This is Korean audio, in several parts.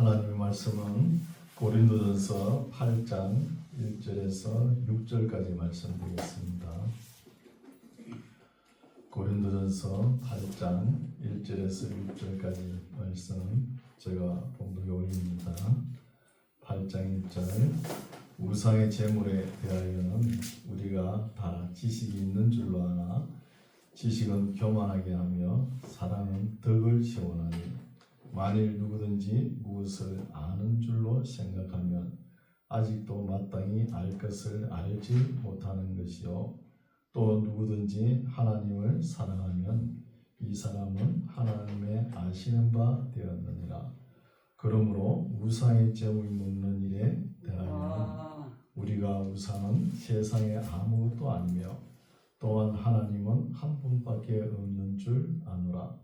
하나님의 말씀은 고린도전서 8장 1절에서 6절까지 말씀드리겠습니다. 고린도전서 8장 1절에서 6절까지 말씀 제가 본독에 올립니다. 8장 1절 우상의 제물에 대하여는 우리가 다 지식이 있는 줄로 아나 지식은 교만하게 하며 사랑은 덕을 시원하니 만일 누구든지 무엇을 아는 줄로 생각하면 아직도 마땅히 알 것을 알지 못하는 것이요 또 누구든지 하나님을 사랑하면 이 사람은 하나님의 아시는 바 되었느니라. 그러므로 우상의 제물 먹는 일에 대하여는 우리가 우상은 세상에 아무것도 아니며 또한 하나님은 한 분밖에 없는 줄 아노라.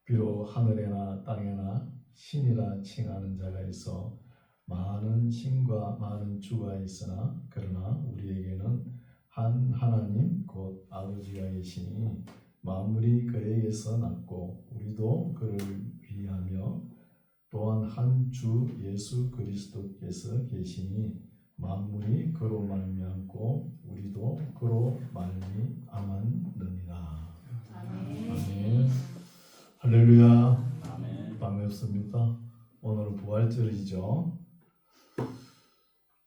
비록 하늘에나 땅에나 신이라 칭하는 자가 있어 많은 신과 많은 주가 있으나 그러나 우리에게는 한 하나님 곧 아버지가 계시니 만물이 그에게서 났고 우리도 그를 위하며 또한 한 주 예수 그리스도께서 계시니 만물이 그로 말미암고 우리도 그로 말미암았느니라. 아멘. 할렐루야. 아멘. 반갑습니다. 오늘은 부활절이죠.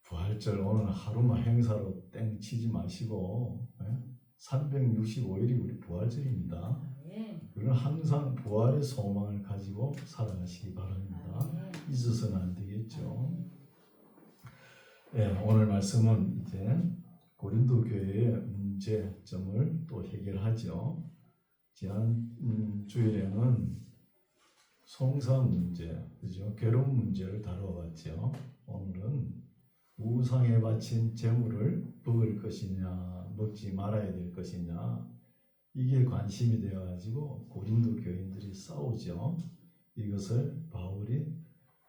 부활절 오늘 하루만 행사로 땡 치지 마시고 365일이 우리 부활절입니다. 우리는 항상 부활의 소망을 가지고 살아가시기 바랍니다. 잊어서는 안 되겠죠. 오늘 말씀은 이제 고린도 교회의 문제점을 또 해결하죠. 지난 주일에는 성사 문제, 그죠? 괴로운 문제를 다뤄봤죠. 오늘은 우상에 바친 제물을 먹을 것이냐, 먹지 말아야 될 것이냐, 이게 관심이 되어가지고 고린도 교인들이 싸우죠. 이것을 바울이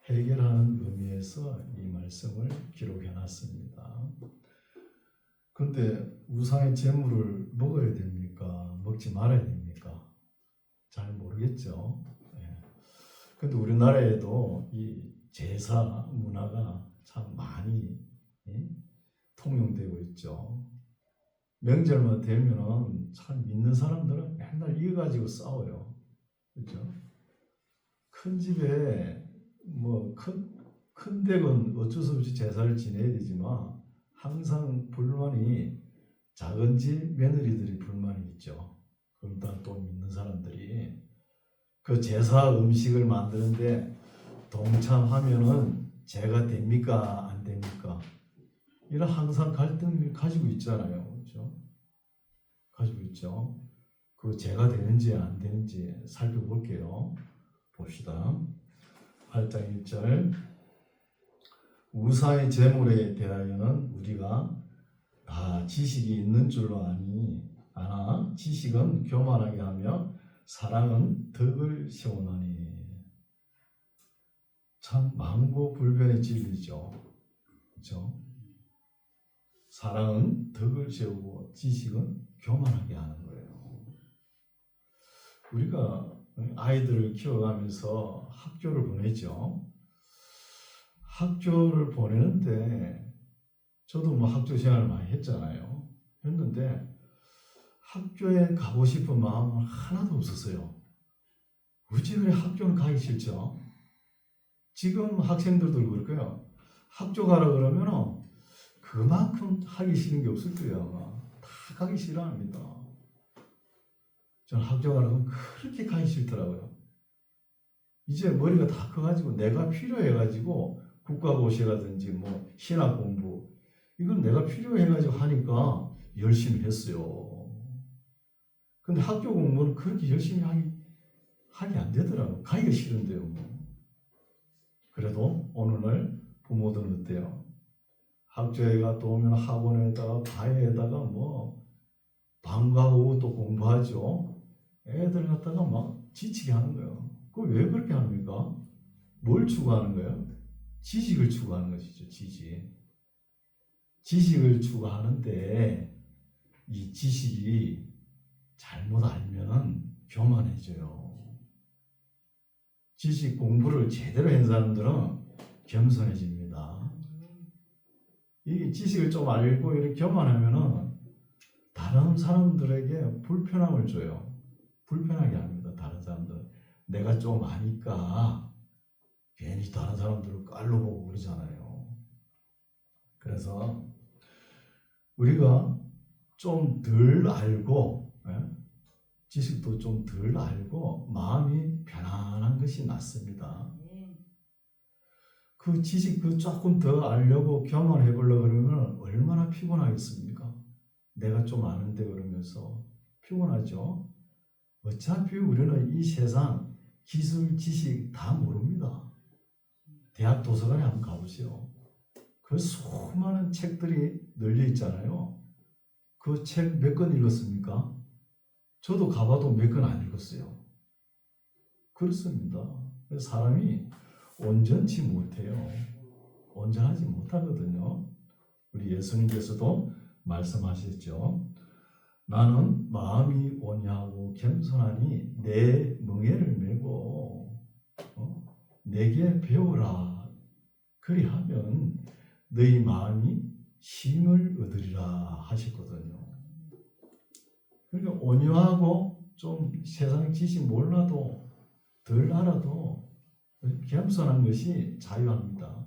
해결하는 의미에서 이 말씀을 기록해놨습니다. 그런데 우상의 제물을 먹어야 됩니까? 먹지 말아야 됩니까? 잘 모르겠죠. 그런데 우리나라에도 이 제사 문화가 참 많이 통용되고 있죠. 명절만 되면은 참 믿는 사람들은 맨날 이거 가지고 싸워요. 그렇죠? 큰 집에 뭐 큰 댁은 어쩔 수 없이 제사를 지내야 되지만 항상 불만이 작은 집 며느리들이 불만이 있죠. 그러다 또 믿는 사람들이 그 제사 음식을 만드는데 동참하면은 제가 됩니까 안 됩니까? 이런 항상 갈등을 가지고 있잖아요. 그렇죠? 가지고 있죠. 그 제가 되는지 안 되는지 살펴볼게요. 봅시다. 8장 1절 우상의 제물에 대하여는 우리가 다 지식이 있는 줄로 아나 지식은 교만하게 하며 사랑은 덕을 시원하니. 참 망고불변의 진리죠. 그렇죠? 사랑은 덕을 세우고 지식은 교만하게 하는 거예요. 우리가 아이들을 키워가면서 학교를 보내죠. 학교를 보내는데 저도 뭐 학교 생활을 많이 했잖아요. 했는데 학교에 가고 싶은 마음은 하나도 없었어요. 어찌 그래 학교는 가기 싫죠? 지금 학생들도 그럴 거예요. 학교 가라 그러면 그만큼 하기 싫은 게 없을 거예요. 아마. 다 가기 싫어합니다. 저는 학교 가라면 그렇게 가기 싫더라고요. 이제 머리가 다 커가지고 내가 필요해가지고 국가고시라든지 뭐 신학 공부 이건 내가 필요해가지고 하니까 열심히 했어요. 근데 학교 공부는 그렇게 열심히 하기 안 되더라고요. 가기가 싫은데요. 뭐. 그래도 오늘날 부모들은 어때요? 학교에 갔다 오면 학원에다가 과외에다가 뭐 방과후 또 공부하죠. 애들 갖다가 막 지치게 하는 거예요. 그거 왜 그렇게 합니까? 뭘 추구하는 거예요? 지식을 추구하는 것이죠. 지식을 추구하는데 이 지식이 잘못 알면은 교만해져요. 지식 공부를 제대로 한 사람들은 겸손해집니다. 이 지식을 좀 알고 이렇게 교만하면은 다른 사람들에게 불편함을 줘요. 불편하게 합니다. 다른 사람들. 내가 좀 아니까 괜히 다른 사람들을 깔로 보고 그러잖아요. 그래서 우리가 좀 덜 알고, 지식도 좀 덜 알고 마음이 편안한 것이 낫습니다. 그 지식 조금 더 알려고 교만해 보려고 그러면 얼마나 피곤하겠습니까? 내가 좀 아는데 그러면서 피곤하죠. 어차피 우리는 이 세상 기술, 지식 다 모릅니다. 대학 도서관에 한번 가보세요. 그 수많은 책들이 널려 있잖아요. 그 책 몇 권 읽었습니까? 저도 가봐도 몇 권 안 읽었어요. 그렇습니다. 사람이 온전치 못해요. 온전하지 못하거든요. 우리 예수님께서도 말씀하셨죠. 나는 마음이 온유하고 겸손하니 내 멍에를 메고 내게 배우라. 그리하면 너희 마음이 힘을 얻으리라 하셨거든요. 그러니까 온유하고 좀 세상 지식 몰라도 덜 알아도 겸손한 것이 자유합니다.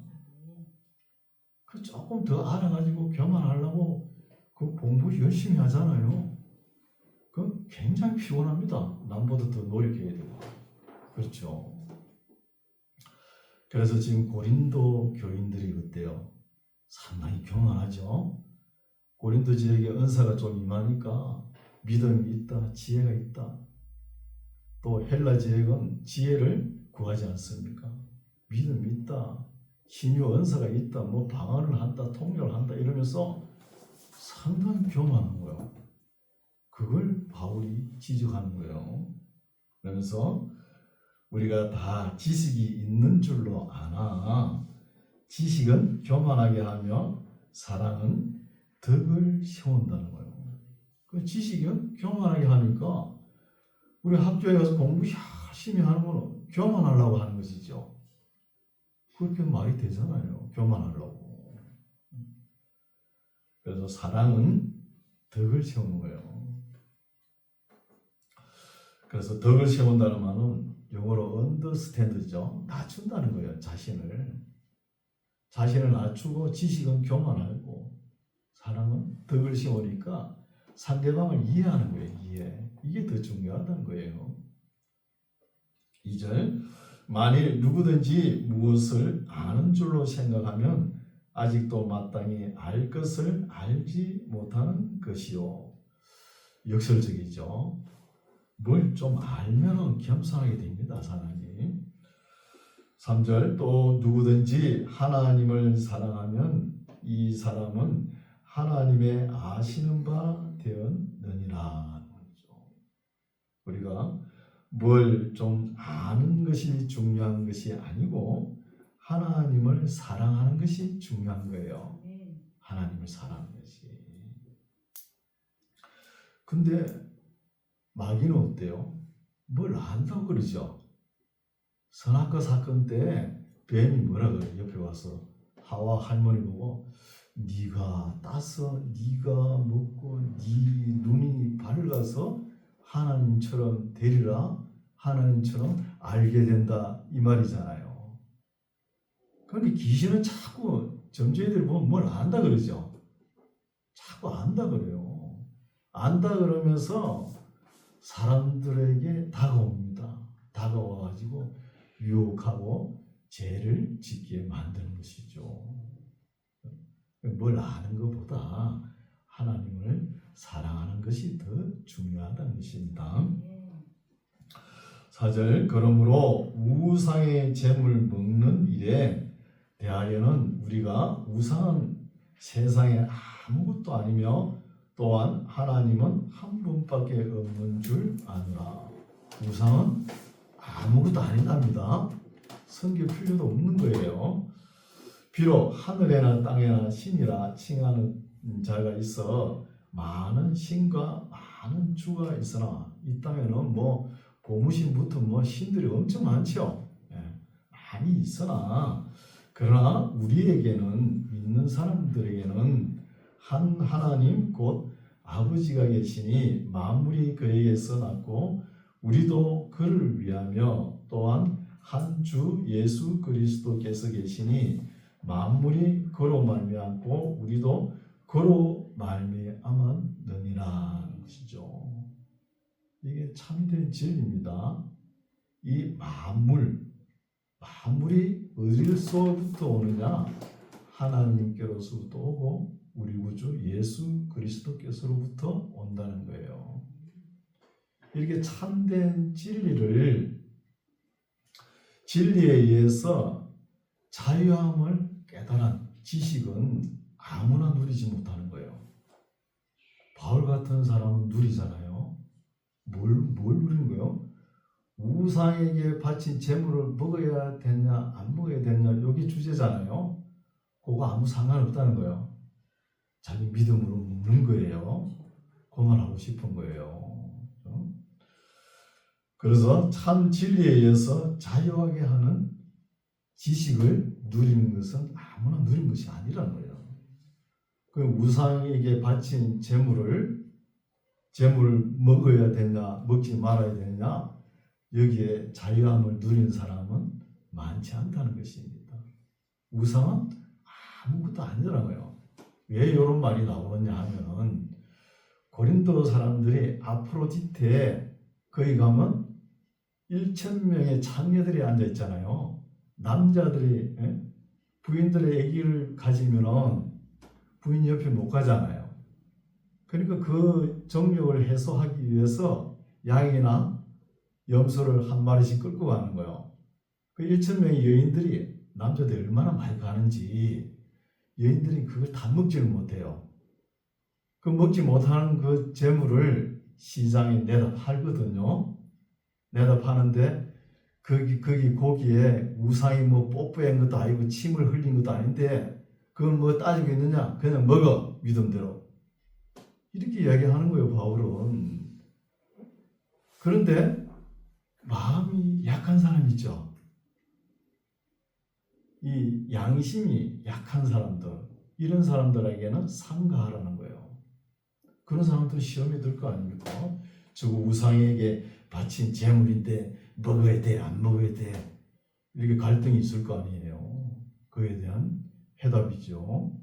그 조금 더 알아가지고 교만하려고 그 공부 열심히 하잖아요. 그 굉장히 피곤합니다. 남보다 더 노력해야 되고. 그렇죠. 그래서 지금 고린도 교인들이 어때요? 상당히 교만하죠. 고린도 지역에 은사가 좀 임하니까 믿음이 있다, 지혜가 있다. 또 헬라 지역은 지혜를 구하지 않습니까? 믿음이 있다, 신유 은사가 있다, 뭐 방언을 한다, 통역을 한다 이러면서 상당히 교만한 거예요. 그걸 바울이 지적하는 거예요. 그러면서 우리가 다 지식이 있는 줄로 아나 지식은 교만하게 하며 사랑은 덕을 세운다는 거예요. 그 지식은 교만하게 하니까 우리 학교에 가서 공부 열심히 하는 거는 교만하려고 하는 것이죠. 그렇게 말이 되잖아요. 교만하려고. 그래서 사랑은 덕을 세우는 거예요. 그래서 덕을 세운다는 말은 영어로 understand죠. 낮춘다는 거예요. 자신을 낮추고 지식은 교만하고 사랑은 덕을 세우니까 상대방을 이해하는 거예요. 이게 더 중요하다는 거예요. 2절 만일 누구든지 무엇을 아는 줄로 생각하면 아직도 마땅히 알 것을 알지 못하는 것이요. 역설적이죠. 뭘 좀 알면 겸손하게 됩니다. 사람이. 3절 또 누구든지 하나님을 사랑하면 이 사람은 하나님의 아시는 바 되었느니라. 우리가 뭘 좀 아는 것이 중요한 것이 아니고 하나님을 사랑하는 것이 중요한 거예요. 하나님을 사랑하는 것이. 근데 마귀는 어때요? 뭘 안다고 그러죠? 선악과 사건 때 뱀이 뭐라 그래요? 옆에 와서 하와 할머니 보고 네가 따서 네가 먹고 네 눈이 밝아서 하나님처럼 되리라, 하나님처럼 알게 된다 이 말이잖아요. 그런데 귀신은 자꾸 점쟁이들 보면 뭘 안다 그러죠. 자꾸 안다 그래요. 안다 그러면서 사람들에게 다가옵니다. 다가와가지고 유혹하고 죄를 짓게 만드는 것이죠. 뭘 아는 것보다 하나님을 사랑하는 것이 더 중요하다는 것입니다. 4절 그러므로 우상의 재물 먹는 일에 대하여는 우리가 우상은 세상에 아무것도 아니며 또한 하나님은 한 분밖에 없는 줄 아노라. 우상은 아무것도 아니답니다. 섬길 필요도 없는 거예요. 비록 하늘에나 땅에나 신이라 칭하는 자가 있어 많은 신과 많은 주가 있으나 이 땅에는 뭐 고무신부터 뭐 신들이 엄청 많죠. 많이 있으나 그러나 우리에게는 믿는 사람들에게는 한 하나님 곧 아버지가 계시니 만물이 그에게서 났고 우리도 그를 위하며 또한 한 주 예수 그리스도께서 계시니 만물이 그로 말미암고 우리도 그로 말미암았느니라 것이죠. 이게 참된 진리입니다. 이 만물이 어디서부터 오느냐? 하나님께로부터 오고 우리 구주 예수 그리스도께서로부터 온다는 거예요. 이렇게 참된 진리에 의해서 자유함을 깨달은 지식은 아무나 누리지 못하는 거예요. 바울 같은 사람은 누리잖아요. 뭘 누리는 거예요? 우상에게 바친 재물을 먹어야 되냐 안 먹어야 되냐 여기 주제잖아요. 그거 아무 상관없다는 거예요. 자기 믿음으로 먹는 거예요. 그만하고 싶은 거예요. 그래서 참 진리에 의해서 자유하게 하는 지식을 누리는 것은 아무나 누린 것이 아니라는 거예요. 그 우상에게 바친 재물을 먹어야 되냐 먹지 말아야 되냐 여기에 자유함을 누린 사람은 많지 않다는 것입니다. 우상은 아무것도 아니더라고요. 왜 이런 말이 나오느냐 하면은 고린도 사람들이 아프로디테에 거기 가면 1,000명의 창녀들이 앉아 있잖아요. 남자들이 부인들의 아기를 가지면은 부인 옆에 못 가잖아요. 그러니까 그 정욕을 해소하기 위해서 양이나 염소를 한 마리씩 끌고 가는 거예요. 그 1,000명의 여인들이 남자들이 얼마나 많이 가는지 여인들이 그걸 다 먹지를 못해요. 그 먹지 못하는 그 재물을 시장에 내다 팔거든요. 내다 파는데 거기 고기에 우상이 뭐 뽀뽀한 것도 아니고 침을 흘린 것도 아닌데 그걸 뭐 따지고 있느냐? 그냥 먹어 믿음대로. 이렇게 이야기하는 거예요, 바울은. 그런데 마음이 약한 사람 있죠. 이 양심이 약한 사람들, 이런 사람들에게는 삼가하라는 거예요. 그런 사람들은 시험에 들 거 아닙니까? 저거 우상에게 바친 재물인데 먹어야 돼, 안 먹어야 돼. 이렇게 갈등이 있을 거 아니에요. 그에 대한 해답이죠.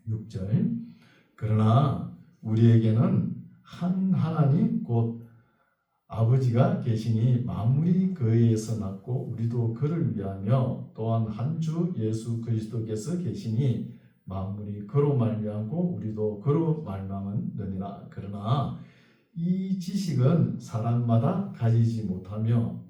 6절. 그러나 우리에게는 한 하나님 곧 아버지가 계시니 만물이 그에 의해서 났고 우리도 그를 위하며 또한 한 주 예수 그리스도께서 계시니 만물이 그로 말미암고 우리도 그로 말미암느니라. 그러나 이 지식은 사람마다 가지지 못하며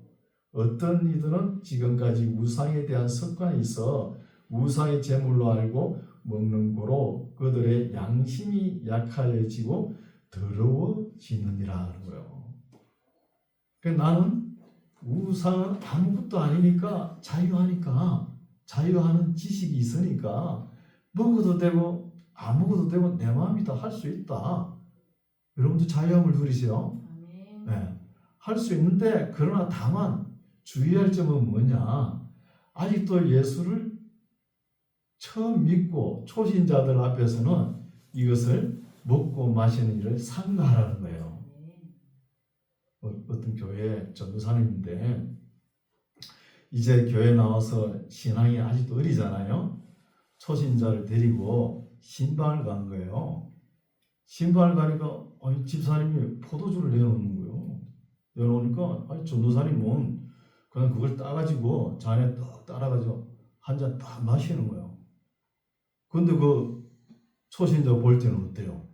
어떤 이들은 지금까지 우상에 대한 습관이 있어 우상의 제물로 알고 먹는 고로 그들의 양심이 약하여지고 더러워지느니라 하는 거예요. 나는 우상은 아무것도 아니니까 자유하는 지식이 있으니까 먹어도 되고 안 먹어도 되고 내 마음이 다 할 수 있다. 여러분도 자유함을 누리세요. 네, 할 수 있는데 그러나 다만 주의할 점은 뭐냐? 아직도 예수를 처음 믿고 초신자들 앞에서는 이것을 먹고 마시는 일을 삼가하라는 거예요. 어떤 교회 전도사님인데 이제 교회 나와서 신앙이 아직도 어리잖아요. 초신자를 데리고 신방을 간 거예요. 신방을 가니까 집사님이 포도주를 내놓는 거예요. 내놓으니까 전도사님은 그냥 그걸 따가지고 잔에 딱 따라가지고 한 잔 딱 마시는 거예요. 근데 그 초신자 볼 때는 어때요?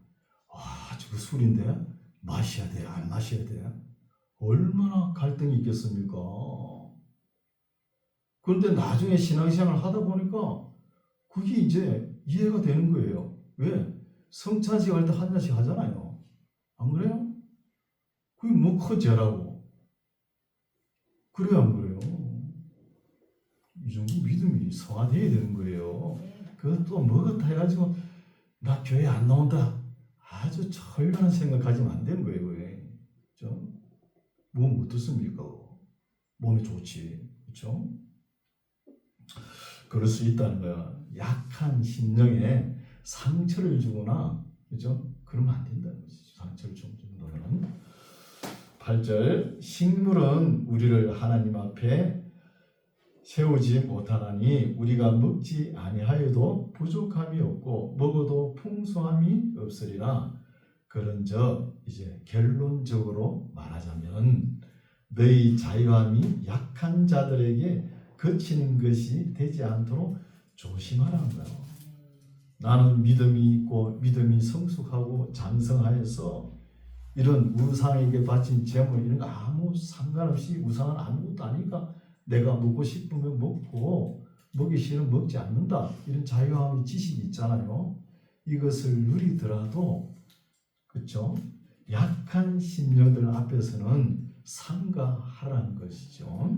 저거 술인데 마셔야 돼, 안 마셔야 돼? 얼마나 갈등이 있겠습니까? 그런데 나중에 신앙생활을 하다 보니까 그게 이제 이해가 되는 거예요. 왜? 성찬식 할 때 한 잔씩 하잖아요. 안 그래요? 그게 뭐 커져라고. 그래요, 안 그래요? 이 정도 믿음이 성화되어야 되는 거예요. 그것도 먹었다 해가지고 나 교회 안 나온다. 아주 철면한 생각 가지면 안 되는 거예요. 그죠? 몸 어떻습니까? 몸이 좋지. 그렇죠? 그럴 수 있다는 거야. 약한 심령에 상처를 주거나, 그죠? 그러면 안 된다는 것이죠. 상처를 줄 정도는. 8절, 식물은 우리를 하나님 앞에 세우지 못하나니 우리가 먹지 아니하여도 부족함이 없고 먹어도 풍성함이 없으리라. 그런즉 이제 결론적으로 말하자면 너희 자유함이 약한 자들에게 그치는 것이 되지 않도록 조심하라는 거예요. 나는 믿음이 있고 믿음이 성숙하고 장성하여서 이런 우상에게 바친 제물 이런 거 아무 상관없이 우상은 아무것도 아니니까 내가 먹고 싶으면 먹고 먹기 싫으면 먹지 않는다. 이런 자유함의 지식이 있잖아요. 이것을 누리더라도 그렇죠? 약한 심령들 앞에서는 삼가하라는 것이죠.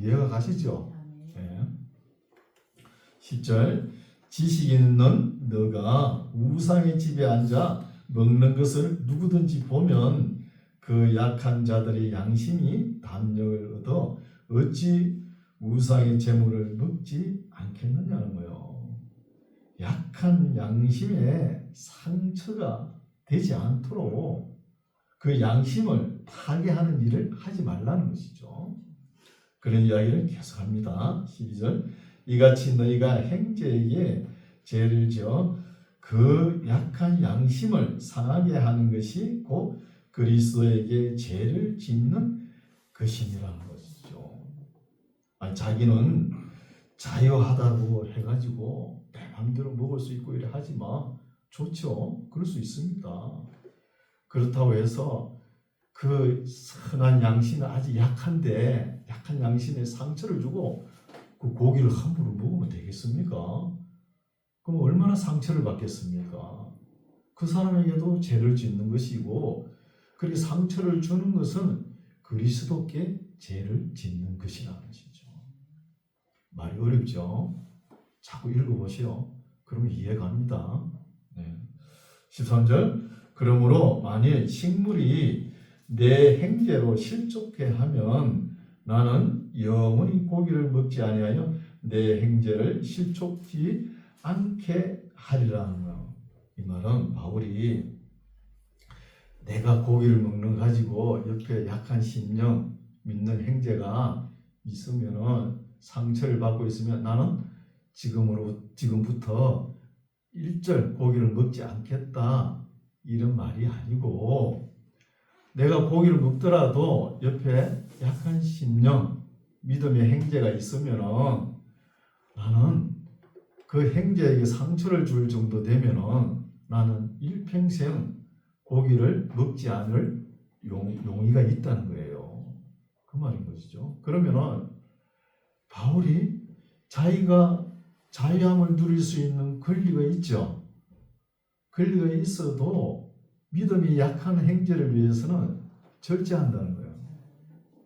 이해가 가시죠? 네. 10절, 지식 있는 너가 우상의 집에 앉아 먹는 것을 누구든지 보면 그 약한 자들의 양심이 담력을 얻어 어찌 우상의 재물을 먹지 않겠느냐는 거예요. 약한 양심에 상처가 되지 않도록 그 양심을 파괴하는 일을 하지 말라는 것이죠. 그런 이야기를 계속합니다. 12절, 이같이 너희가 행제에게 죄를 지어 그 약한 양심을 상하게 하는 것이 곧 그리스도에게 죄를 짓는 것이니라는 것이죠. 아니, 자기는 자유하다고 해가지고 내 마음대로 먹을 수 있고 이래 하지 마. 좋죠. 그럴 수 있습니다. 그렇다고 해서 그 선한 양심은 아직 약한데 약한 양심에 상처를 주고 그 고기를 함부로 먹으면 되겠습니까? 그럼 얼마나 상처를 받겠습니까? 그 사람에게도 죄를 짓는 것이고 그렇게 상처를 주는 것은 그리스도께 죄를 짓는 것이라는 것이죠. 말이 어렵죠? 자꾸 읽어보시오. 그러면 이해갑니다. 네. 13절, 그러므로 만일 식물이 내 행제로 실족해 하면 나는 영원히 고기를 먹지 아니하여 내 행제를 실족지 않게 하리라는 거예요. 이 말은 바울이 내가 고기를 먹는 가지고 옆에 약한 심령 믿는 행제가 있으면은 상처를 받고 있으면 나는 지금부터 일절 고기를 먹지 않겠다 이런 말이 아니고 내가 고기를 먹더라도 옆에 약한 심령 믿음의 행제가 있으면은 나는 그 행제에게 상처를 줄 정도 되면은 나는 일평생 고기를 먹지 않을 용의가 있다는 거예요. 그 말인 것이죠. 그러면은 바울이 자기가 자유함을 누릴 수 있는 권리가 있죠. 권리가 있어도 믿음이 약한 행제를 위해서는 절제한다는 거예요.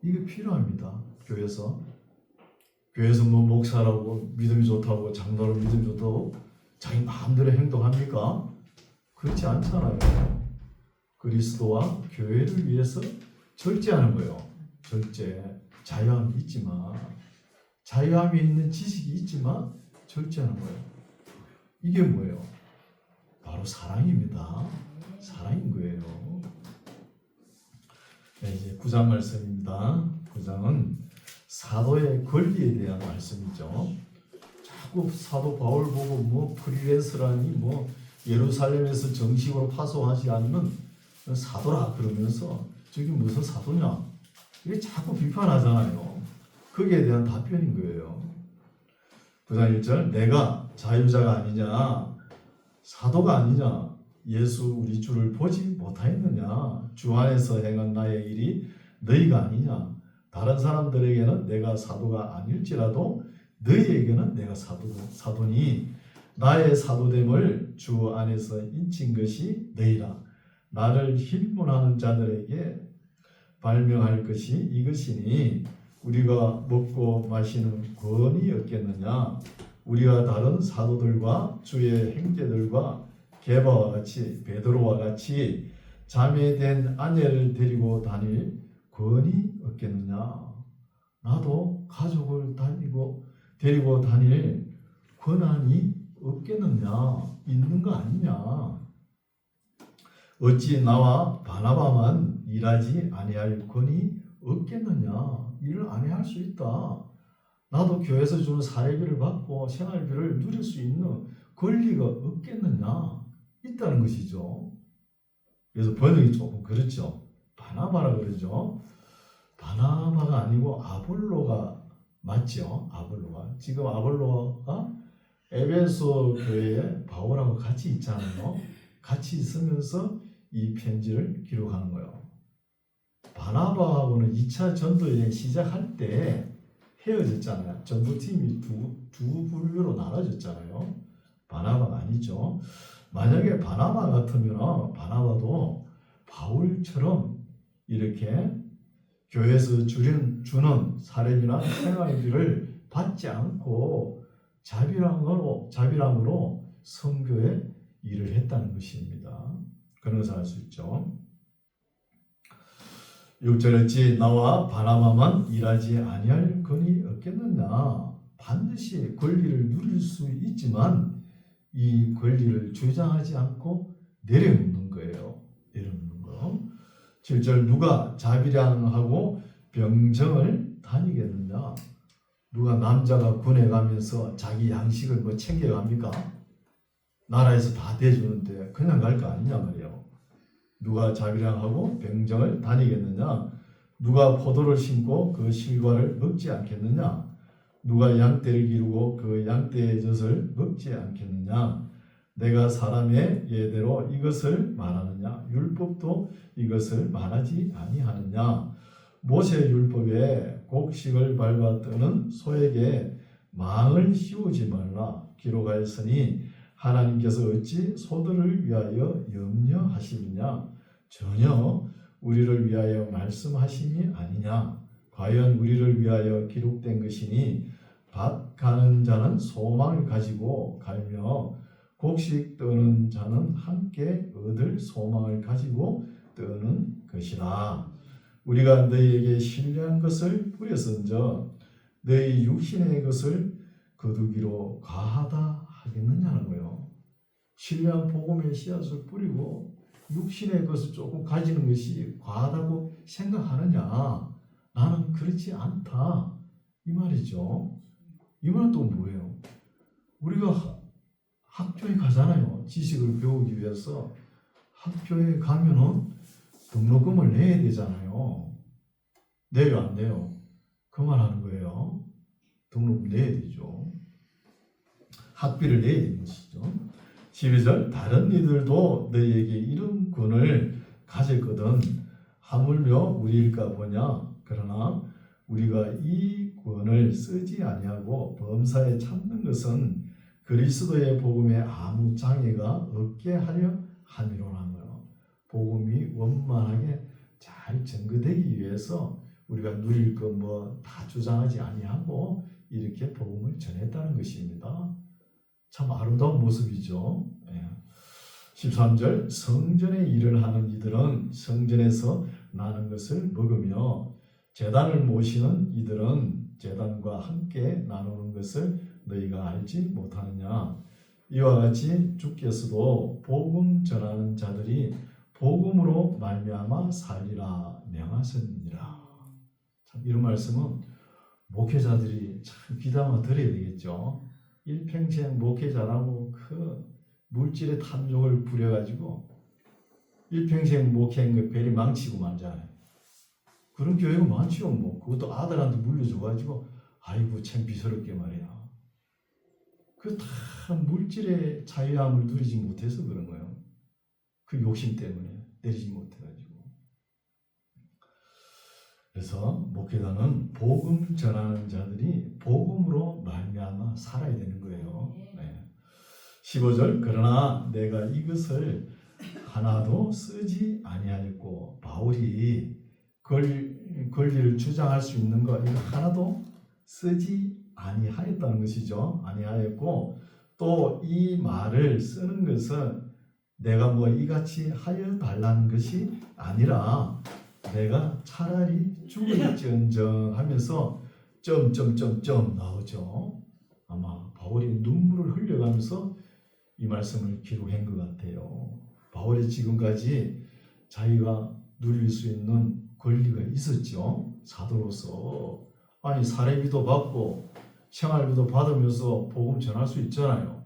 이게 필요합니다. 교회에서 뭐 목사라고 믿음이 좋다고 장로로 믿음이 좋다고 자기 마음대로 행동합니까? 그렇지 않잖아요. 그리스도와 교회를 위해서 절제하는 거예요. 절제. 자유함이 있지만 자유함이 있는 지식이 있지만 절제하는 거예요. 이게 뭐예요? 바로 사랑입니다. 사랑인 거예요. 네, 이제 9장 말씀입니다. 9장은 사도의 권리에 대한 말씀이죠. 자꾸 사도 바울 보고 뭐 프리랜서라니 뭐 예루살렘에서 정식으로 파송하지 않는 사도라 그러면서 저기 무슨 사도냐 이게 자꾸 비판하잖아요. 거기에 대한 답변인 거예요. 9장 1절, 내가 자유자가 아니냐 사도가 아니냐 예수 우리 주를 보지 못하였느냐 주 안에서 행한 나의 일이 너희가 아니냐 다른 사람들에게는 내가 사도가 아닐지라도 너희에게는 내가 사도니 나의 사도됨을 주 안에서 인친 것이 너희라. 나를 힐문하는 자들에게 발명할 것이 이것이니 우리가 먹고 마시는 권이 없겠느냐. 우리가 다른 사도들과 주의 형제들과 게바와 같이 베드로와 같이 자매된 아내를 데리고 다닐 권이 없겠느냐. 나도 가족을 데리고 다닐 권한이 없겠느냐? 있는 거 아니냐? 어찌 나와 바나바만 일하지 아니할 권이 없겠느냐? 일을 아니할 수 있다. 나도 교회에서 주는 사례비를 받고 생활비를 누릴 수 있는 권리가 없겠느냐? 있다는 것이죠. 그래서 번역이 조금 그렇죠. 바나바라 그러죠. 바나바가 아니고 아볼로가 맞죠. 아볼로가. 지금 아볼로가 에베소 교회에 바울하고 같이 있잖아요. 같이 있으면서 이 편지를 기록하는 거예요. 바나바하고는 2차 전도여행 시작할 때 헤어졌잖아요. 전도팀이 두 분류로 나눠졌잖아요. 바나바가 아니죠. 만약에 바나바 같으면 바나바도 바울처럼 이렇게 교회에서 주는 사례비나 생활비를 받지 않고 자비랑으로 선교에 일을 했다는 것입니다. 그런 것을 알 수 있죠. 6절 어찌 나와 바나바만 일하지 아니할 권이 없겠느냐. 반드시 권리를 누릴 수 있지만 이 권리를 주장하지 않고 내려놓는 거예요. 내려놓는 거. 7절 누가 자비량하고 병정을 다니겠느냐. 누가 남자가 군에 가면서 자기 양식을 뭐 챙겨갑니까? 나라에서 다 대주는데 그냥 갈 거 아니냐 말이에요. 누가 자비량하고 병정을 다니겠느냐? 누가 포도를 심고 그 실과를 먹지 않겠느냐? 누가 양떼를 기르고 그 양떼의 젖을 먹지 않겠느냐? 내가 사람의 예대로 이것을 말하느냐? 율법도 이것을 말하지 아니하느냐? 모세 율법에 곡식을 밟아 뜨는 소에게 망을 씌우지 말라 기록하였으니 하나님께서 어찌 소들을 위하여 염려하시느냐? 전혀 우리를 위하여 말씀하심이 아니냐? 과연 우리를 위하여 기록된 것이니 밭 가는 자는 소망을 가지고 갈며 곡식 뜨는 자는 함께 얻을 소망을 가지고 뜨는 것이라. 우리가 너희에게 신뢰한 것을 뿌렸은저 너희 육신의 것을 거두기로 과하다 하겠느냐는 거예요. 신뢰한 복음의 씨앗을 뿌리고 육신의 것을 조금 가지는 것이 과하다고 생각하느냐? 나는 그렇지 않다. 이 말이죠. 이 말은 또 뭐예요? 우리가 학교에 가잖아요. 지식을 배우기 위해서 학교에 가면은 등록금을 내야 되잖아요. 내요 안 내요? 그 말 하는 거예요. 등록금 내야 되죠. 학비를 내야 되는 것이죠. 12절 다른 이들도 너희에게 이런 권을 가졌거든 하물며 우리일까 보냐. 그러나 우리가 이 권을 쓰지 아니하고 범사에 참는 것은 그리스도의 복음에 아무 장애가 없게 하려 함이로라며. 복음이 원만하게 잘 전거되기 위해서 우리가 누릴 것 뭐 다 주장하지 아니하고 이렇게 복음을 전했다는 것입니다. 참 아름다운 모습이죠. 13절 성전의 일을 하는 이들은 성전에서 나는 것을 먹으며 제단을 모시는 이들은 제단과 함께 나누는 것을 너희가 알지 못하느냐. 이와 같이 주께서도 복음 전하는 자들이 복음으로 말미암아 살리라 명하셨느니라. 참 이런 말씀은 목회자들이 참 귀담아 들어야 되겠죠. 일평생 목회자라고 그 물질의 탐욕을 부려가지고 일평생 목회한 거 별이 망치고 말잖아요. 그런 교회가 많지요. 뭐 그것도 아들한테 물려줘가지고 아이고 참 비서럽게 말이야. 그 다 물질의 자유함을 누리지 못해서 그런 거예요. 그 욕심 때문에 내리지 못해가지고. 그래서 목회자는 복음 전하는 자들이 복음으로 말미암아 살아야 되는 거예요. 15절 그러나 내가 이것을 하나도 쓰지 아니하였고 바울이 권리를 주장할 수 있는 것 이거 하나도 쓰지 아니하였다는 것이죠. 아니하였고 또 이 말을 쓰는 것은 내가 뭐 이같이 하여 달라는 것이 아니라 내가 차라리 죽을지언정 하면서 점점점점 나오죠. 하면서 이 말씀을 기록한 것 같아요. 바울이 지금까지 자기가 누릴 수 있는 권리가 있었죠. 사도로서. 아니 사례비도 받고 생활비도 받으면서 복음 전할 수 있잖아요.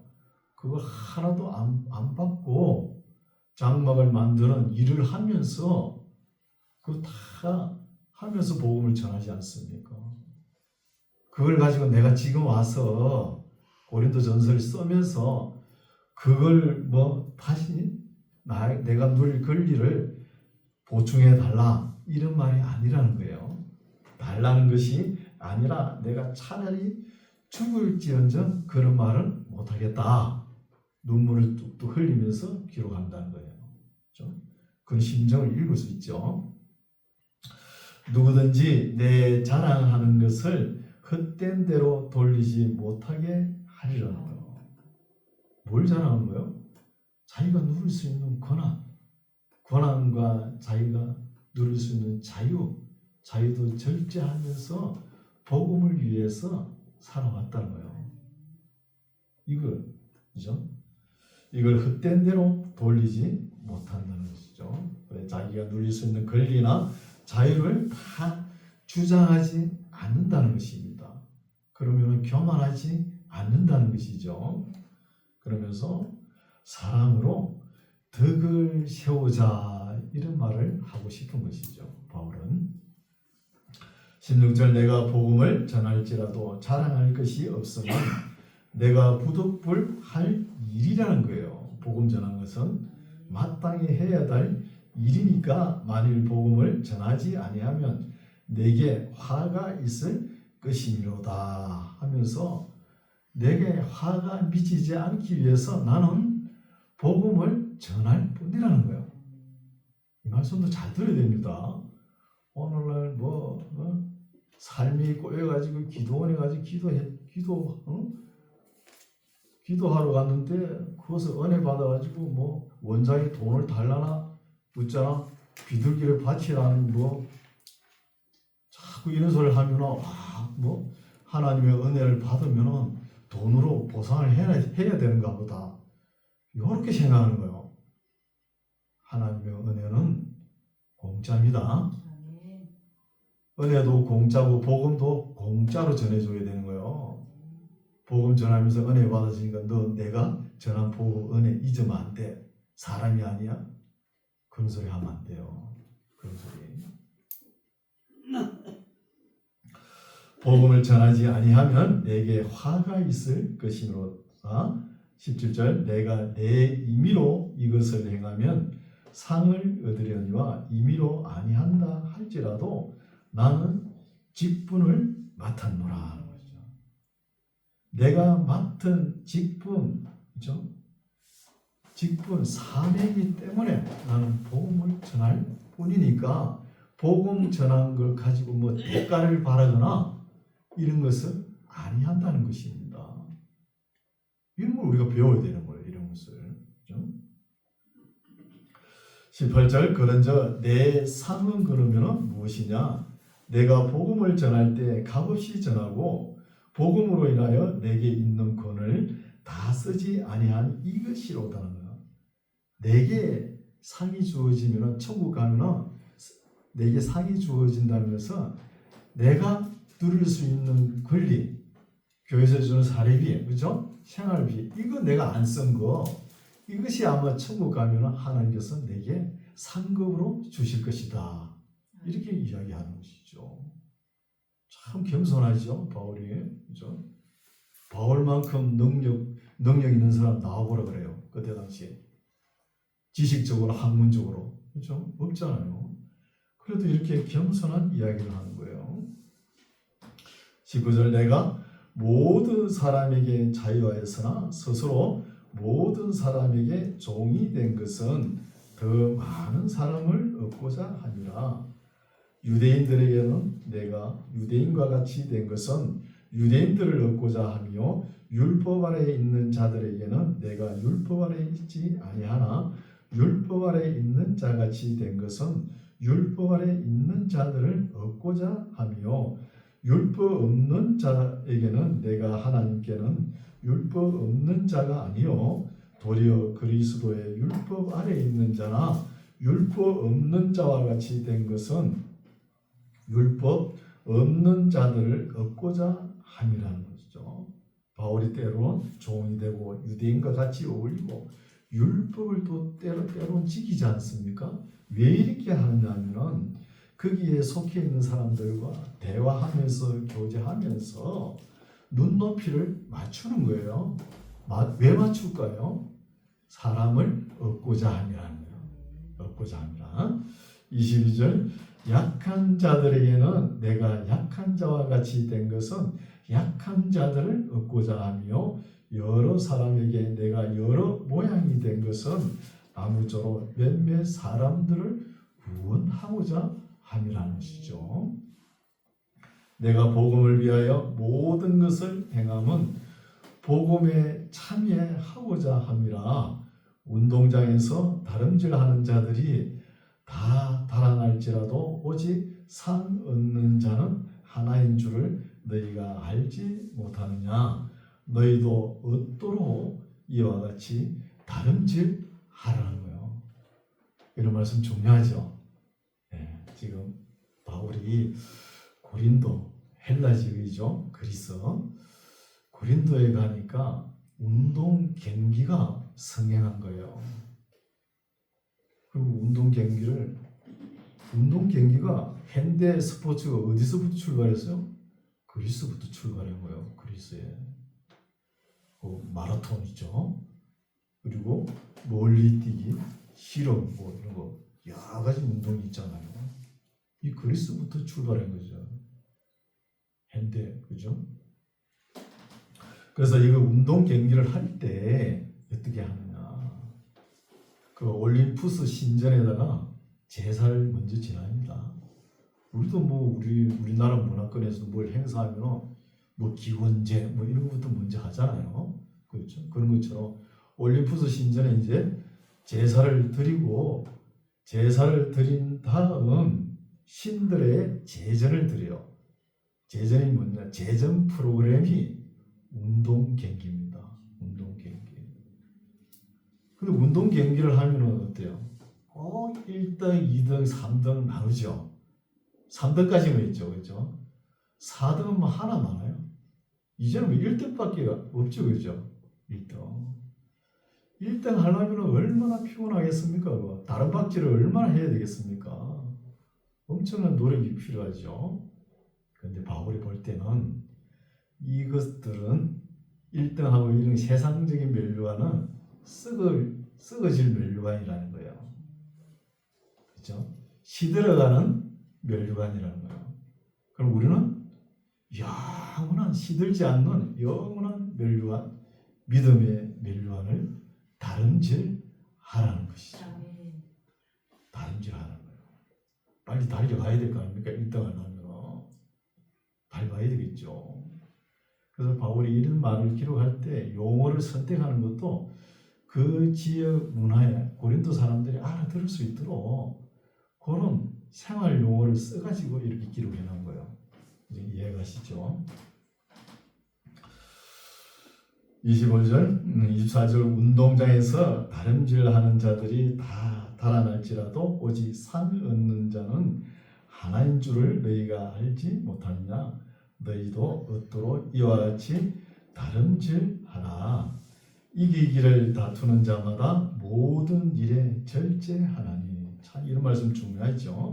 그거 하나도 안 받고 장막을 만드는 일을 하면서 그거 다 하면서 복음을 전하지 않습니까? 그걸 가지고 내가 지금 와서 고린도전서를 쓰면서 그걸 뭐 다시 내가 누릴 권리를 보충해 달라 이런 말이 아니라는 거예요. 달라는 것이 아니라 내가 차라리 죽을지언정 그런 말은 못하겠다. 눈물을 뚝뚝 흘리면서 기록한다는 거예요. 그렇죠? 그 심정을 읽을 수 있죠. 누구든지 내 자랑하는 것을 헛된 대로 돌리지 못하게 하리라는 거예요. 뭘 자랑하는 거예요? 자기가 누릴 수 있는 권한과 자기가 누릴 수 있는 자유도 절제하면서 복음을 위해서 살아왔다는 거예요. 이걸 헛된 대로 돌리지 못한다는 것이죠. 자기가 누릴 수 있는 권리나 자유를 다 주장하지 않는다는 것입니다. 그러면 교만하지 않는다는 것이죠. 그러면서 사랑으로 덕을 세우자 이런 말을 하고 싶은 것이죠. 바울은 16절 내가 복음을 전할지라도 자랑할 것이 없으면 내가 부득불할 일이라는 거예요. 복음 전하는 것은 마땅히 해야 될 일이니까 만일 복음을 전하지 아니하면 내게 화가 있을 것이미로다 하면서 내게 화가 미치지 않기 위해서 나는 복음을 전할 뿐이라는 거예요. 이 말씀도 잘 들어야 됩니다. 오늘날 삶이 꼬여가지고 기도원에 가지고 기도하러 갔는데 그것을 은혜 받아가지고 원장이 돈을 달라나 묻잖아 비둘기를 바치라는 자꾸 이런 소리를 하면은 하나님의 은혜를 받으면은 돈으로 보상을 해야 되는가 보다 이렇게 생각하는 거예요. 하나님의 은혜는 공짜입니다. 은혜도 공짜고 복음도 공짜로 전해줘야 되는 거예요. 복음 전하면서 은혜 받았으니까 너 내가 전한 복음 은혜 잊으면 안 돼. 사람이 아니야. 그런 소리 하면 안 돼요. 그런 소리. 복음을 전하지 아니하면 내게 화가 있을 것이므로다. 17절 내가 내 임의로 이것을 행하면 상을 얻으려니와 임의로 아니한다 할지라도 나는 직분을 맡았노라 하는 거죠. 내가 맡은 직분, 그렇죠? 직분, 사명이기 때문에 나는 복음을 전할 뿐이니까 복음 전한 걸 가지고 대가를 바라거나 이런 것은 아니한다는 것입니다. 이런 걸 우리가 배워야 되는 거예요. 이런 것을. 그렇죠? 18절 그런저 내 상은 그러면 무엇이냐? 내가 복음을 전할 때 값없이 전하고 복음으로 인하여 내게 있는 권을 다 쓰지 아니한 이것이로다는 거야. 내게 상이 주어지면 천국 가면 내게 상이 주어진다면서 내가 누릴 수 있는 권리, 교회에서 주는 사례비, 그죠? 생활비, 이거 내가 안 쓴 거, 이것이 아마 천국 가면 하나님께서 내게 상급으로 주실 것이다. 이렇게 이야기하는 것이죠. 참 겸손하죠, 바울이. 그죠? 바울만큼 능력 있는 사람 나와보라 그래요. 그때 당시에. 지식적으로, 학문적으로. 그죠? 없잖아요. 그래도 이렇게 겸손한 이야기를 하는 거예요. 19절 내가 모든 사람에게 자유하였으나 스스로 모든 사람에게 종이 된 것은 더 많은 사람을 얻고자 하니라. 유대인들에게는 내가 유대인과 같이 된 것은 유대인들을 얻고자 하며 율법 아래에 있는 자들에게는 내가 율법 아래에 있지 아니하나 율법 아래에 있는 자같이 된 것은 율법 아래에 있는 자들을 얻고자 하며 율법 없는 자에게는 내가 하나님께는 율법 없는 자가 아니요 도리어 그리스도의 율법 아래 있는 자나 율법 없는 자와 같이 된 것은 율법 없는 자들을 얻고자 함이라는 것이죠. 바울이 때로는 종이 되고 유대인과 같이 어울리고 율법을 또 때로는 지키지 않습니까? 왜 이렇게 하느냐면 거기에 속해 있는 사람들과 대화하면서 교제하면서 눈높이를 맞추는 거예요. 왜 맞출까요? 사람을 얻고자 함이라는 거예요. 얻고자 함이라. 22절 약한 자들에게는 내가 약한 자와 같이 된 것은 약한 자들을 얻고자 하며 여러 사람에게 내가 여러 모양이 된 것은 아무쪼록 몇몇 사람들을 구원하고자 함이라는 것이죠. 내가 복음을 위하여 모든 것을 행함은 복음에 참여하고자 함이라. 운동장에서 다름질하는 자들이 다 달아날지라도 오직 상 얻는 자는 하나인 줄을 너희가 알지 못하느냐. 너희도 얻도록 이와 같이 다름질하라는 거예요. 이런 말씀 중요하죠. 네, 지금 바울이 고린도 헬라 지역이죠. 그리스 고린도에 가니까 운동 경기가 성행한 거예요. 그리고 운동 경기가 현대 스포츠가 어디서부터 출발했어요? 그리스부터 출발한 거예요. 그리스에. 마라톤 있죠. 그리고 멀리 뛰기, 실험 이런 거 여러 가지 운동이 있잖아요. 이 그리스부터 출발한 거죠. 현대, 그죠? 그래서 이거 운동 경기를 할 때 어떻게 하느냐? 그 올림푸스 신전에다가 제사를 먼저 지납니다. 우리도 우리나라 문화권에서 뭘 행사하면 기원제 이런 것도 먼저 하잖아요. 그렇죠? 그런 것처럼 올림푸스 신전에 이제 제사를 드리고 제사를 드린 다음 신들의 제전을 드려요. 제전이 뭐냐? 제전 프로그램이 운동 경기입니다. 운동 경기. 근데 운동 경기를 하면은 어때요? 1등, 2등, 3등 나누죠. 3등까지는 있죠. 그렇죠? 4등은 하나 많아요. 이제는 1등밖에 없죠. 그죠? 1등 하려면 얼마나 피곤하겠습니까? 다른 박지를 얼마나 해야 되겠습니까? 엄청난 노력이 필요하죠. 그런데 바울이 볼 때는 이것들은 1등하고 이런 세상적인 면류관은 썩어질 면류관이라는 거예요. 그렇죠? 시들어가는 면류관이라는 거예요. 그럼 우리는 영원한 시들지 않는 영원한 면류관, 믿음의 면류관을 다름질하라는 것이죠. 다름질하라는 거예요. 빨리 달려가야 될 거 아닙니까? 1등을 하면 밟아야 되겠죠. 그래서 바울이 이런 말을 기록할 때 용어를 선택하는 것도 그 지역 문화에 고린도 사람들이 알아들을 수 있도록 그런 생활 용어를 써가지고 이렇게 기록해 놓은 거예요. 이제 이해가시죠? 25절, 24절 운동장에서 다름질하는 자들이 다 달아날지라도 오직 상 얻는 자는 하나인 줄을 너희가 알지 못하느냐. 너희도 얻도록 이와 같이 다름질하라. 이기기를 다투는 자마다 모든 일에 절제하나니. 참 이런 말씀 중요하죠.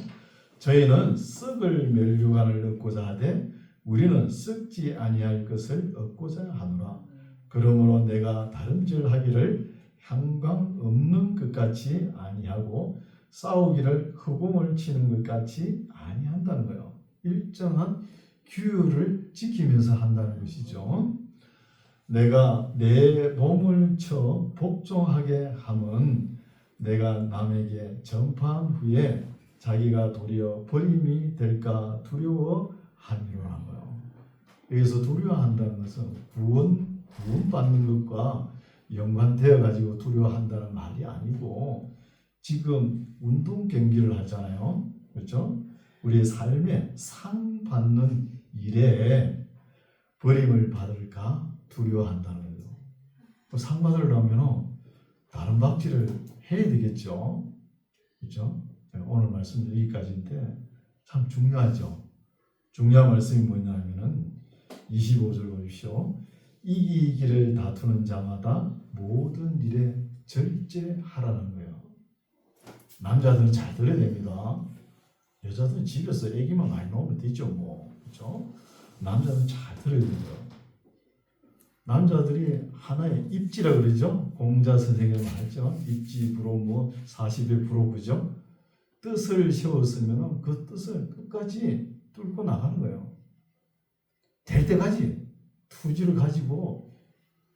저희는 썩을 면류관을 얻고자 하되 우리는 썩지 아니할 것을 얻고자 하노라. 그러므로 내가 다름질하기를 향방 없는 것 같이 아니하고 싸우기를 허공을 치는 것 같이 아니한다는 거예요. 일정한 규율을 지키면서 한다는 것이죠. 내가 내 몸을 쳐 복종하게 함은 내가 남에게 전파한 후에 자기가 도리어 버림이 될까 두려워함이로라는 거예요. 여기서 두려워한다는 것은 구원받는 것과 연관되어 가지고 두려워한다는 말이 아니고 지금 운동 경기를 하잖아요. 그렇죠? 우리의 삶에 상 받는 일에 버림을 받을까 두려워한다는 거죠. 상 받으려면 다른 박질을 해야 되겠죠. 그렇죠? 오늘 말씀 여기까지인데 참 중요하죠. 중요한 말씀이 뭐냐면은 25절 보십시오. 이기기를 다투는 자마다 모든 일에 절제하라는 거예요. 남자들은 잘 들어야 됩니다. 여자들은 집에서 애기만 많이 놓으면 되죠, 뭐. 그렇죠? 남자들은 잘 들어야 돼요. 남자들이 하나의 입지라 그러죠. 공자 선생님이 말했죠. 입지 불호 뭐 40의 불호 그죠. 뜻을 세웠으면 그 뜻을 끝까지 뚫고 나가는 거예요. 될 때까지 투지를 가지고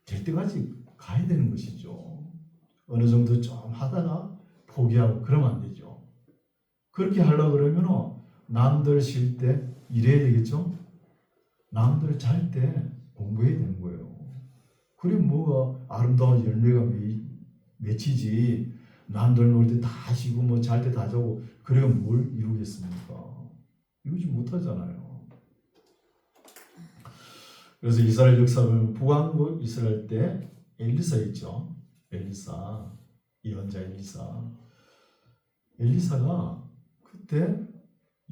될 때까지 가야 되는 것이죠. 어느 정도 좀 하다가 포기하고 그러면 안 되죠. 그렇게 하려고 그러면 남들 쉴 때 일해야 되겠죠. 남들 잘 때 공부해야 되는 거예요. 그래 뭐가 아름다운 열매가 맺히지. 남들 놀 때 다 쉬고 뭐 잘 때 다 자고 그래야 뭘 이루겠습니까? 이루지 못하잖아요. 그래서 이스라엘 역사를 북왕국 이스라엘 때 엘리사 있죠. 엘리사 예언자 엘리사가 그때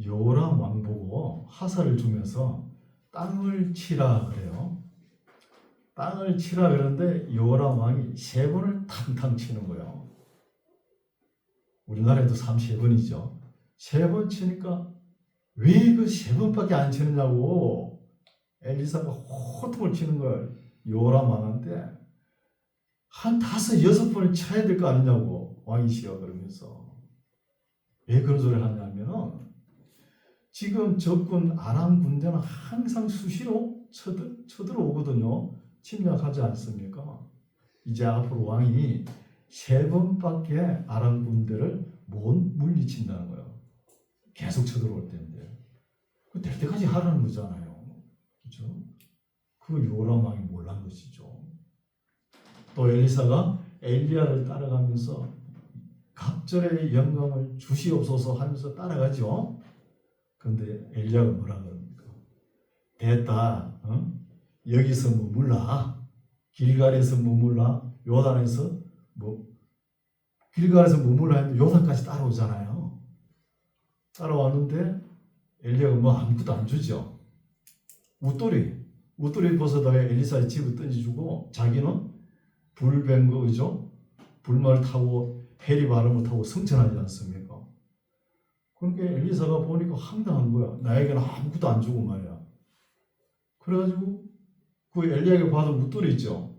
요람 왕 보고 화살을 주면서 땅을 치라 그래요. 땅을 치라 그러는데 요람 왕이 3번을 탕탕 치는 거예요. 우리나라에도 3번이죠. 3번 치니까 왜 그 3번밖에 안 치느냐고 엘리사가 호통을 치는 걸 요람 왕한테 한 5, 6번을 쳐야 될 거 아니냐고 왕이시여 그러면서 왜 그런 소리를 하냐면은 지금 적군 아람 군대는 항상 수시로 쳐들어오거든요. 침략하지 않습니까? 이제 앞으로 왕이 3번밖에 아람 군대를 못 물리친다는 거예요. 계속 쳐들어올 텐데. 그 될 때까지 하라는 거잖아요. 그렇죠? 그 요람 왕이 몰란 것이죠. 또 엘리사가 엘리야를 따라가면서 갑절의 영광을 주시옵소서 하면서 따라가죠. 그런데 엘리야가 뭐라 그럽니까? 됐다. 여기서 머물라. 길갈에서 머물라. 요단에서 길갈에서 머물라 했는데 요단까지 따라오잖아요. 따라왔는데 엘리야가 뭐 아무것도 안 주죠. 웃돌이 벗어다가 엘리사의 집을 던져주고 자기는 불뱀거 그죠? 불말을 타고 해리 바람을 타고 승천하지 않습니까? 그러니까 엘리사가 보니까 황당한 거야. 나에게는 아무것도 안 주고 말이야. 그래가지고 그 엘리야에게 받은 웃돌이 있죠.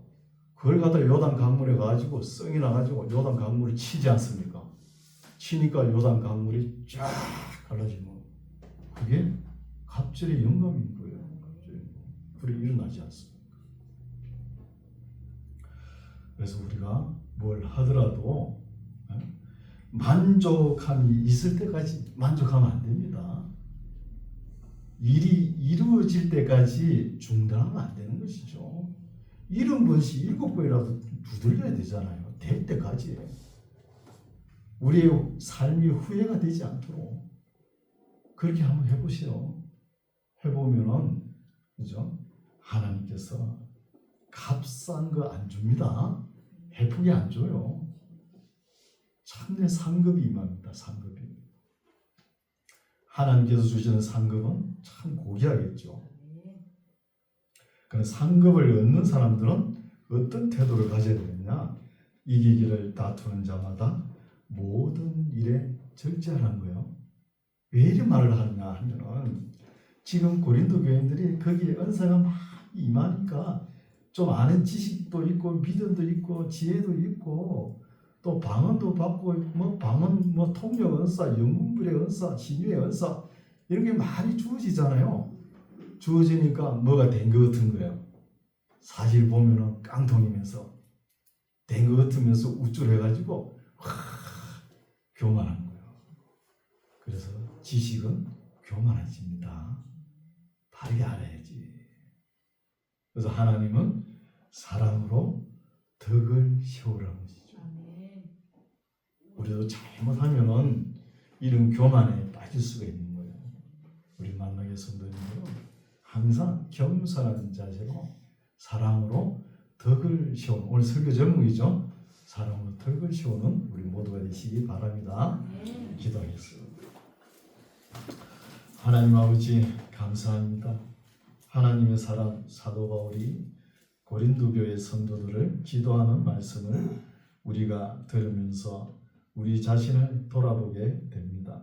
그걸 갖다 요단 강물에 가지고 썽이 나가지고 요단 강물을 치지 않습니까? 치니까 요단 강물이 쫙 갈라지면 그게 갑절의 영감인 거예요. 불이 일어나지 않습니까? 그래서 우리가 뭘 하더라도 만족함이 있을 때까지 만족하면 안 됩니다. 일이 이루어질 때까지 중단하면 안 되는 것이죠. 70번씩 7번이라도 두들려야 되잖아요. 될 때까지. 우리의 삶이 후회가 되지 않도록 그렇게 한번 해보세요. 해보면은 그죠? 하나님께서 값싼 거 안 줍니다. 해프게 안 줘요. 참내 상급이 임합니다. 상급이. 하나님께서 주시는 상급은 참 고귀하겠죠. 그런 상급을 얻는 사람들은 어떤 태도를 가져야 되느냐? 이기기를 다투는 자마다 모든 일에 절제하라는 거예요. 왜 이런 말을 하느냐 하면은 지금 고린도 교인들이 거기에 은사가 많이 임하니까 좀 아는 지식도 있고 믿음도 있고 지혜도 있고 또 방언도 받고 뭐 방언 뭐 통역 은사, 영문불의 은사, 신유의 은사 이런 게 많이 주어지잖아요. 주어지니까 뭐가 된 것 같은 거예요. 사실 보면은 깡통이면서 된 것 같으면서 우쭐해가지고 교만한 거예요. 그래서 지식은 교만해집니다. 바르게 알아야지. 그래서 하나님은 사랑으로 덕을 세우라는 것이죠. 우리도 잘못하면은 이런 교만에 빠질 수가 있는 거예요. 우리 만나게 성도님들 항상 겸손한 자세로 사랑으로 덕을 씌우는, 오늘 설교 제목이죠. 사랑으로 덕을 씌우는 우리 모두가 되시기 바랍니다. 기도하겠습니다. 하나님 아버지 감사합니다. 하나님의 사랑 사도 바울이 고린도 교회 성도들을 기도하는 말씀을 우리가 들으면서 우리 자신을 돌아보게 됩니다.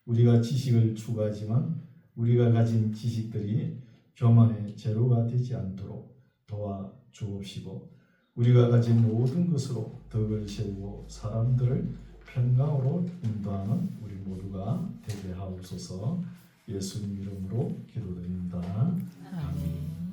우리가 지식을 추구하지만 우리가 가진 지식들이 교만의 재료가 되지 않도록 도와주옵시고, 우리가 가진 모든 것으로 덕을 세우고 사람들을 평강으로 인도하는 우리 모두가 되게 하옵소서. 예수님 이름으로 기도드립니다. 아멘.